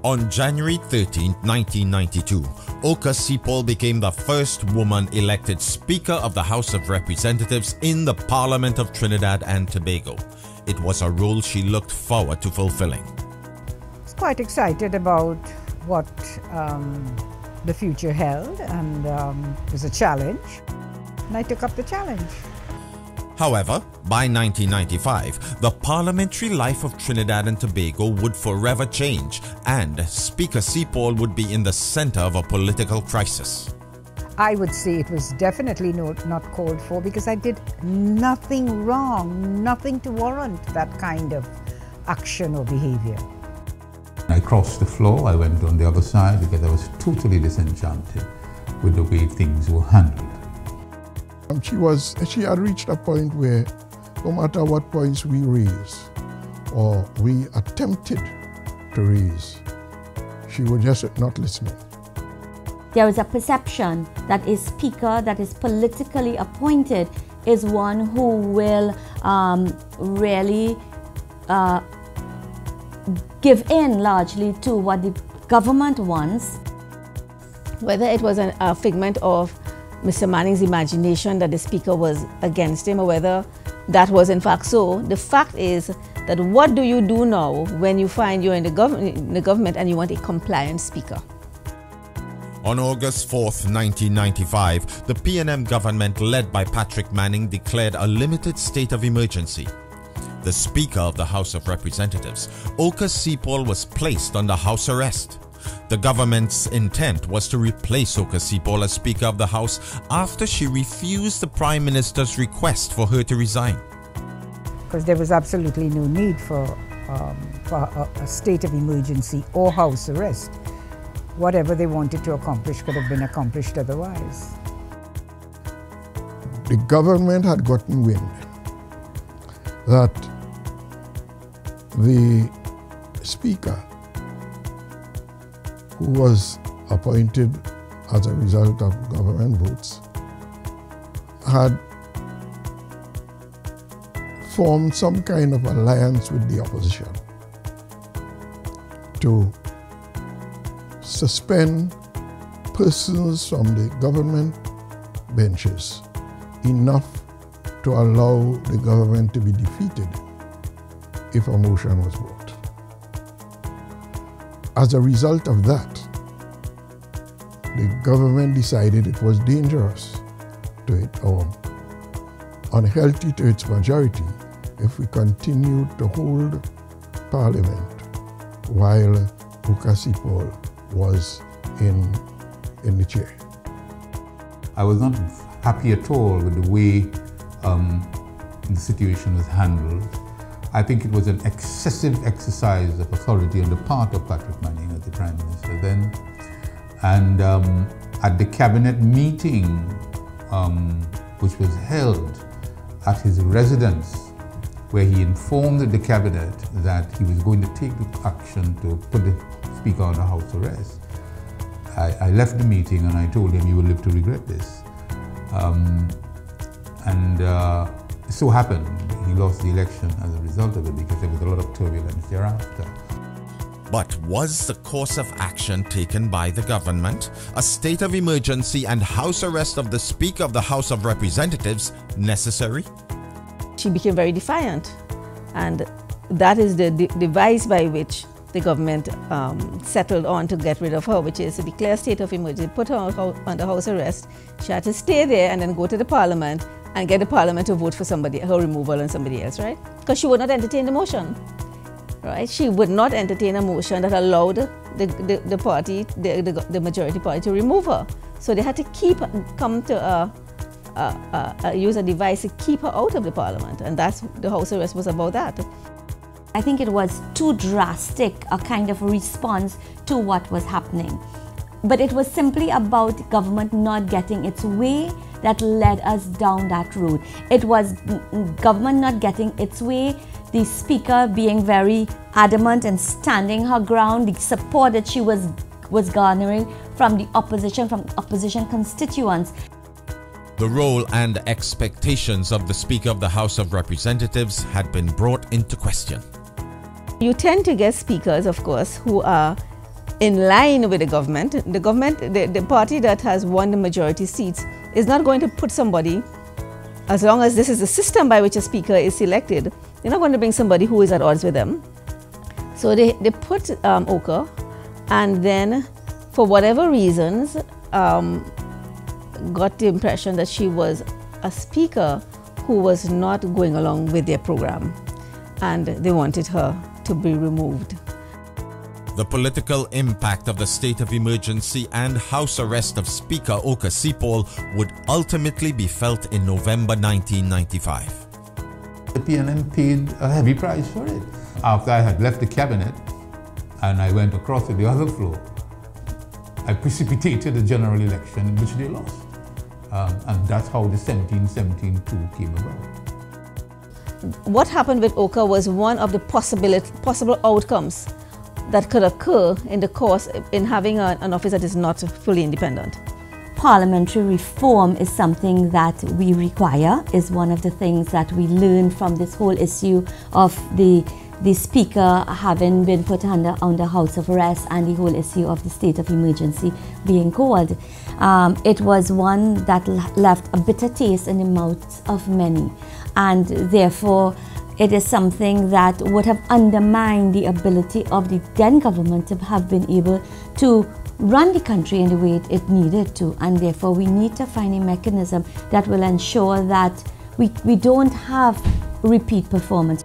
On January 13, 1992, Occah Seepaul became the first woman elected Speaker of the House of Representatives in the Parliament of Trinidad and Tobago. It was a role she looked forward to fulfilling. I was quite excited about what the future held, and it was a challenge, and I took up the challenge. However, by 1995, the parliamentary life of Trinidad and Tobago would forever change, and Speaker Seepaul would be in the center of a political crisis. I would say it was definitely not called for, because I did nothing wrong, nothing to warrant that kind of action or behavior. I crossed the floor, I went on the other side because I was totally disenchanted with the way things were handled. She had reached a point where no matter what points we raised or we attempted to raise, she was just not listening. There is a perception that a speaker that is politically appointed is one who will really give in largely to what the government wants. Whether it was a figment of Mr. Manning's imagination that the speaker was against him, or whether that was in fact so, the fact is that what do you do now when you find you're in the government and you want a compliant speaker? On August 4th, 1995, the PNM government led by Patrick Manning declared a limited state of emergency. The Speaker of the House of Representatives, Occah Seepaul, was placed under house arrest. The government's intent was to replace Occah Seepaul as Speaker of the House after she refused the Prime Minister's request for her to resign. Because there was absolutely no need for a state of emergency or house arrest. Whatever they wanted to accomplish could have been accomplished otherwise. The government had gotten wind that the Speaker, who was appointed as a result of government votes, had formed some kind of alliance with the opposition to suspend persons from the government benches enough to allow the government to be defeated if a motion was brought. As a result of that, the government decided it was dangerous to it, or unhealthy to its majority, if we continued to hold Parliament while Occah Seepaul was in the chair. I was not happy at all with the way the situation was handled. I think it was an excessive exercise of authority on the part of Patrick Manning as the Prime Minister then. And at the cabinet meeting, which was held at his residence, where he informed the cabinet that he was going to take action to put the Speaker under house arrest, I left the meeting and I told him, "You will live to regret this." It so happened he lost the election as a result of it, because there was a lot of turbulence thereafter. But was the course of action taken by the government, a state of emergency and house arrest of the Speaker of the House of Representatives, necessary? She became very defiant, and that is the device by which the government settled on to get rid of her, which is to declare a state of emergency, put her under house arrest. She had to stay there and then go to the Parliament and get the Parliament to vote for somebody, her removal and somebody else, right? Because she would not entertain the motion, right? She would not entertain a motion that allowed the party, the majority party, to remove her. So they had to use a device to keep her out of the Parliament, and that's the house arrest was about that. I think it was too drastic a kind of response to what was happening. But it was simply about government not getting its way that led us down that road. It was government not getting its way, the Speaker being very adamant and standing her ground, the support that she was garnering from opposition constituents. The role and expectations of the Speaker of the House of Representatives had been brought into question. You tend to get speakers, of course, who are in line with the government. The party that has won the majority seats is not going to put somebody, as long as this is the system by which a speaker is selected, they're not going to bring somebody who is at odds with them. So they put Occah, and then for whatever reasons got the impression that she was a speaker who was not going along with their program, and they wanted her to be removed. The political impact of the state of emergency and house arrest of Speaker Occah Seepaul would ultimately be felt in November 1995. The PNM paid a heavy price for it. After I had left the cabinet and I went across to the other floor, I precipitated a general election in which they lost. And that's how the 17-17 coup came about. What happened with Occah was one of the possible outcomes that could occur in the course in having an office that is not fully independent. Parliamentary reform is something that we require, is one of the things that we learned from this whole issue of the speaker having been put under house of arrest and the whole issue of the state of emergency being called. It was one that left a bitter taste in the mouths of many, and therefore it is something that would have undermined the ability of the then government to have been able to run the country in the way it needed to, and therefore we need to find a mechanism that will ensure that we don't have repeat performance.